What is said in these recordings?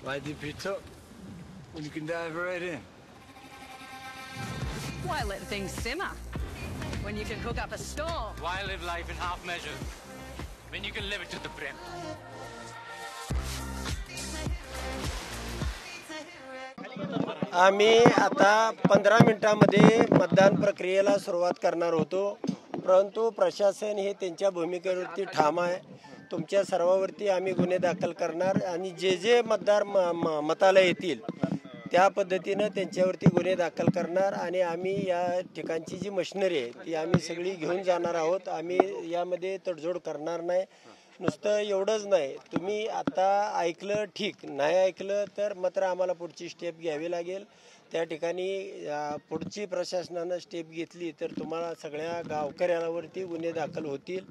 Why dip it up when you can dive right in? Why let things simmer when you can cook up a storm? Why live life in half measures when you can live it to the brim? आम्ही आता 15 मिनिटांमध्ये मतदान प्रक्रियेला सुरुवात करणार होतो, परंतु प्रशासन हे त्यांच्या भूमिकेवरती ठाम आहे। तुमच्या सर्वांवरती आम्ही गुन्हे दाखल करणार आणि जे मतदार मताला येतील त्या पद्धतीने त्यांच्यावरती गुन्हे दाखल करणार आणि आम्ही या ठिकाणची जी मशिनरी आहे ती आम्ही सगळी घेऊन जाणार आहोत। आम्ही यामध्ये तडजोड करणार नाही। नुसतं एवढंच नाही, तुम्ही आता ऐकलं ठीक, नाही ऐकलं तर मात्र आम्हाला पुढची स्टेप घ्यावी लागेल। त्या ठिकाणी पुढची प्रशासनानं स्टेप घेतली तर तुम्हाला सगळ्या गावकऱ्यांवरती गुन्हे दाखल होतील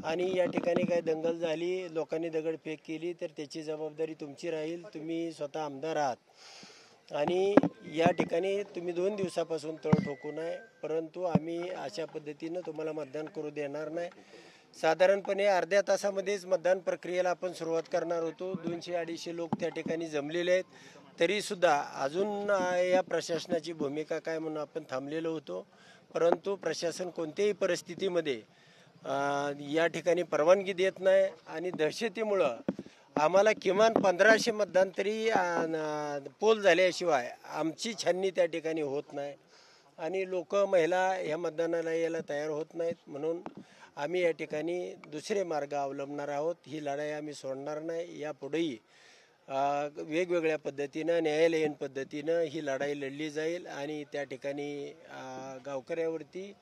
आणि या ठिकाणी काही दंगल झाली, लोकांनी दगडफेक केली तर त्याची जबाबदारी तुमची राहील। तुम्ही स्वतः आमदार आहात आणि या ठिकाणी तुम्ही 2 दिवसापासून तळ ठोकू नये, परंतु आम्ही अशा पद्धतीनं तुम्हाला मतदान करू देणार नाही। साधारणपणे अर्ध्या तासामध्येच मतदान प्रक्रियेला आपण सुरुवात करणार होतो। 200-250 लोक त्या ठिकाणी जमलेले आहेत, तरीसुद्धा अजून या प्रशासनाची भूमिका काय म्हणून आपण थांबलेलो होतो, परंतु प्रशासन कोणत्याही परिस्थितीमध्ये या ठिकाणी परवानगी देत नाही आणि दहशतीमुळं आम्हाला किमान 1500 मतदान तरी पोल झाल्याशिवाय आमची छाननी त्या ठिकाणी होत नाही आणि लोक महिला ह्या मतदानाला यायला तयार होत नाहीत। म्हणून आम्ही या ठिकाणी दुसरे मार्ग अवलंबणार आहोत। ही लढाई आम्ही सोडणार नाही। यापुढेही वेगवेगळ्या पद्धतीनं न्यायालयीन पद्धतीनं ही लढाई लढली जाईल आणि त्या ठिकाणी गावकऱ्यावरती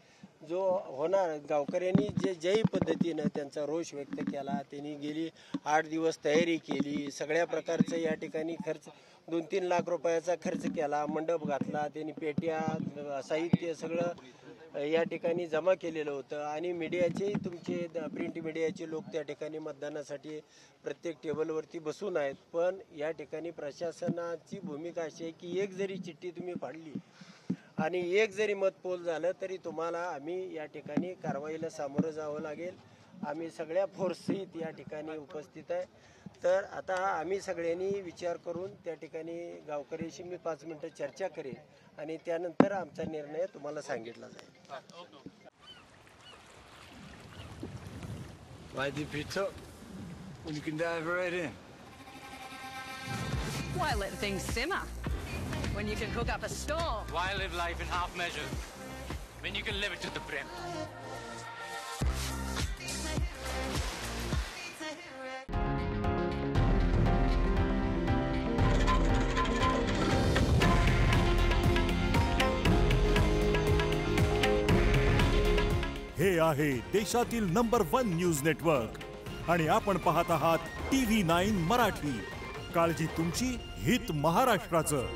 जो होणार, गावकऱ्यांनी ज्याही पद्धतीनं त्यांचा रोष व्यक्त केला, त्यांनी गेली 8 दिवस तयारी केली, सगळ्या प्रकारचं या ठिकाणी खर्च 2-3 लाख रुपयाचा खर्च केला, मंडप घातला, त्यांनी पेट्या साहित्य सगळं या ठिकाणी जमा केलेलं होतं आणि मीडियाचे तुमचे प्रिंट मीडियाचे लोक त्या ठिकाणी मतदानासाठी प्रत्येक टेबलवरती बसून आहेत। पण या ठिकाणी प्रशासनाची भूमिका अशी आहे की एक जरी चिठ्ठी तुम्ही फाडली आणि एक जरी मत पोल झालं तरी तुम्हाला आम्ही या ठिकाणी कारवाईला सामोरं जावं लागेल। आम्ही सगळ्या फोर्ससहित या ठिकाणी उपस्थित आहे। तर आता आम्ही सगळ्यांनी विचार करून त्या ठिकाणी गावकऱ्यांशी मी 5 मिनिटं चर्चा करेन आणि त्यानंतर आमचा निर्णय तुम्हाला सांगितला जाईल। Why dip it up when you can dive right in? Why let things simmer when you can cook up a storm? Why live life in half measures when you can live it to the brim? हे आहे देशातील number 1 news network आणि आपण पाहत आहात TV9 Marathi. काळजी तुमची, हित महाराष्ट्राचं।